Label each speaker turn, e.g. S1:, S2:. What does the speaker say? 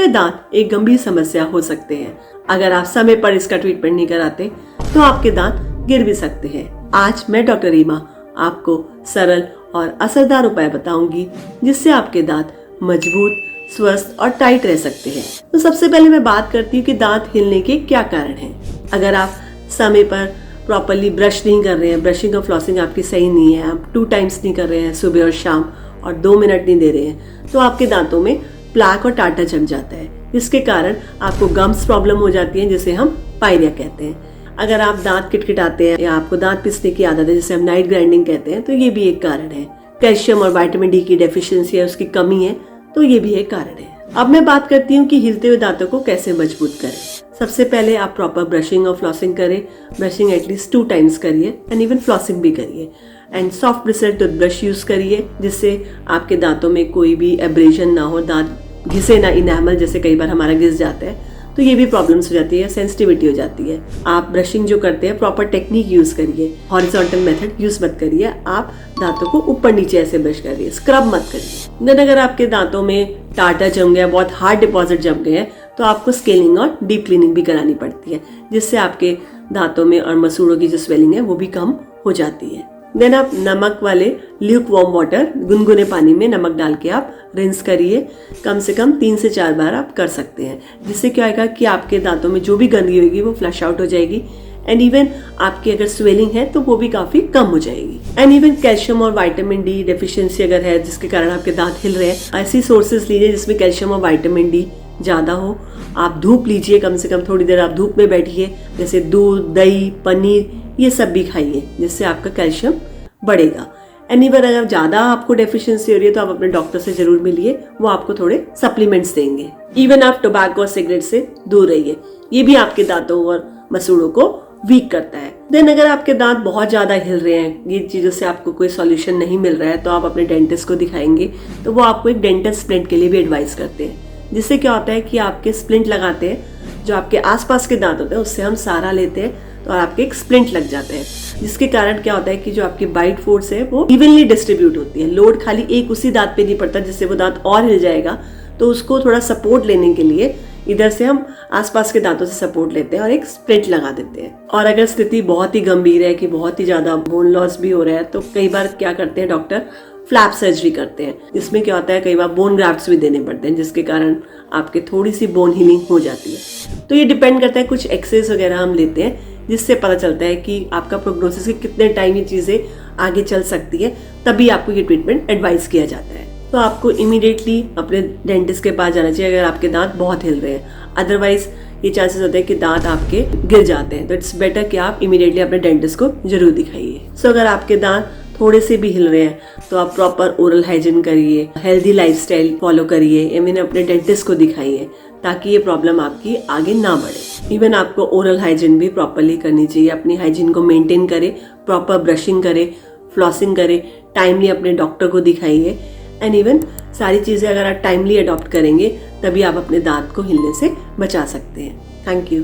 S1: हुए दांत एक गंभीर समस्या हो सकते हैं। अगर आप समय पर इसका ट्रीटमेंट नहीं कराते तो आपके दांत गिर भी सकते हैं। आज मैं डॉक्टर रीमा आपको सरल और असरदार उपाय बताऊंगी जिससे आपके दांत मजबूत, स्वस्थ और टाइट रह सकते हैं। तो सबसे पहले मैं बात करती हूँ कि दांत हिलने के क्या कारण हैं। अगर आप समय पर प्रॉपरली ब्रश नहीं कर रहे हैं, ब्रशिंग और फ्लॉसिंग आपकी सही नहीं है, आप 2 टाइम्स नहीं कर रहे हैं सुबह और शाम, और 2 मिनट नहीं दे रहे हैं, तो आपके दांतों में प्लाक और टाटा जम जाता है, जिसके कारण आपको गम्स प्रॉब्लम हो जाती है, जिसे हम पायरिया कहते हैं। अगर आप दांत किटकिटाते हैं या आपको दांत पिसने की आदत है, जिसे हम नाइट ग्राइंडिंग कहते हैं, तो ये भी एक कारण है। कैल्शियम और विटामिन डी की डेफिशिएंसी है, उसकी कमी है, तो ये भी एक कारण है। अब मैं बात करती हूँ कि हिलते हुए दांतों को कैसे मजबूत करें। सबसे पहले आप प्रॉपर ब्रशिंग और फ्लॉसिंग करें। ब्रशिंग एटलीस्ट 2 टाइम्स करिए एंड इवन फ्लॉसिंग भी करिए। And soft bristle toothbrush use करिए, जिससे आपके दांतों में कोई भी एब्रेजन ना हो, दांत घिसे ना, इनेमल जैसे कई बार हमारा घिस जाता है तो ये भी प्रॉब्लम्स हो जाती है, सेंसिटिविटी हो जाती है। आप ब्रशिंग जो करते हैं प्रॉपर टेक्निक यूज करिए, हॉरिजॉन्टल मेथड यूज मत करिए। आप दांतों को ऊपर नीचे ऐसे ब्रश करिए, स्क्रब मत करिए। देन अगर आपके दांतों में टाटा जम गया, बहुत हार्ड डिपॉजिट जम गए हैं, तो आपको स्केलिंग और डीप क्लीनिंग भी करानी पड़ती है, जिससे आपके दांतों में और मसूड़ों की जो स्वेलिंग है वो भी कम हो जाती है। देन आप नमक वाले ल्यूक वार्म वाटर, गुनगुने पानी में नमक डाल के आप रिंस करिए। कम से कम 3 से 4 बार आप कर सकते हैं, जिससे क्या होगा कि आपके दांतों में जो भी गंदगी होगी वो फ्लश आउट हो जाएगी। एंड इवन आपकी अगर स्वेलिंग है तो वो भी काफी कम हो जाएगी। एंड इवन कैल्शियम और विटामिन डी डेफिशिएंसी अगर है, जिसके कारण आपके दांत हिल रहे हैं, ऐसी सोर्सेज लीजिए जिसमें कैल्शियम और विटामिन डी ज्यादा हो। आप धूप लीजिए, कम से कम थोड़ी देर आप धूप में बैठिए, जैसे दूध, दही, पनीर, ये सब भी खाइए, जिससे आपका कैल्शियम बढ़ेगा। एनी बार अगर ज्यादा आपको डेफिशिएंसी हो रही है तो आप अपने डॉक्टर से जरूर मिलिए, वो आपको थोड़े सप्लीमेंट्स देंगे। इवन आप टोबैको और सिगरेट से दूर रहिए, ये भी आपके दांतों और मसूड़ों को वीक करता है। देन अगर आपके दांत बहुत ज्यादा हिल रहे हैं, ये चीजों से आपको कोई सॉल्यूशन नहीं मिल रहा है, तो आप अपने डेंटिस्ट को दिखाएंगे, तो वो आपको एक डेंटल स्प्लिंट के लिए भी एडवाइस करते हैं। जिससे क्या होता है कि आपके स्प्लिंट लगाते हैं, जो आपके आसपास के दांत होते हैं उससे हम सहारा लेते हैं, तो आपके एक स्प्लिंट लग जाते हैं, जिसके कारण क्या होता है कि जो आपकी बाइट फोर्स है वो इवनली डिस्ट्रीब्यूट होती है। लोड खाली एक उसी दांत पे नहीं पड़ता, जिससे वो दांत और हिल जाएगा। तो उसको थोड़ा सपोर्ट लेने के लिए इधर से हम आसपास के दांतों से सपोर्ट लेते हैं और एक स्प्लिंट लगा देते हैं। और अगर स्थिति बहुत ही गंभीर है कि बहुत ही ज्यादा बोन लॉस भी हो रहा है, तो कई बार क्या करते हैं डॉक्टर, फ्लैप सर्जरी करते हैं, जिसमें क्या होता है कई बार बोन ग्राफ्ट्स भी देने पड़ते हैं, जिसके कारण आपके थोड़ी सी बोन हीलिंग हो जाती है। तो ये डिपेंड करता है, कुछ एक्सरेज वगैरह हम लेते हैं, जिससे पता चलता है कि आपका प्रोग्नोसिस के कितने टाइम ये चीजें आगे चल सकती है, तभी आपको ये ट्रीटमेंट एडवाइस किया जाता है। तो आपको इमीडिएटली अपने डेंटिस्ट के पास जाना चाहिए अगर आपके दांत बहुत हिल रहे हैं। अदरवाइज ये चांसेस होते हैं कि दांत आपके गिर जाते हैं, तो इट्स बेटर कि आप इमीडिएटली अपने डेंटिस्ट को जरूर दिखाइए। सो अगर आपके दांत थोड़े से भी हिल रहे हैं तो आप प्रॉपर ओरल हाइजीन करिए, हेल्दी लाइफस्टाइल फॉलो करिए, इवन अपने डेंटिस्ट को दिखाइए, ताकि ये प्रॉब्लम आपकी आगे ना बढ़े। इवन आपको ओरल हाइजीन भी प्रॉपरली करनी चाहिए, अपनी हाइजीन को मेंटेन करें, प्रॉपर ब्रशिंग करें, फ्लॉसिंग करें, टाइमली अपने डॉक्टर को दिखाइए। एंड इवन सारी चीजें अगर आप टाइमली अडॉप्ट करेंगे, तभी आप अपने दांत को हिलने से बचा सकते हैं। Thank you.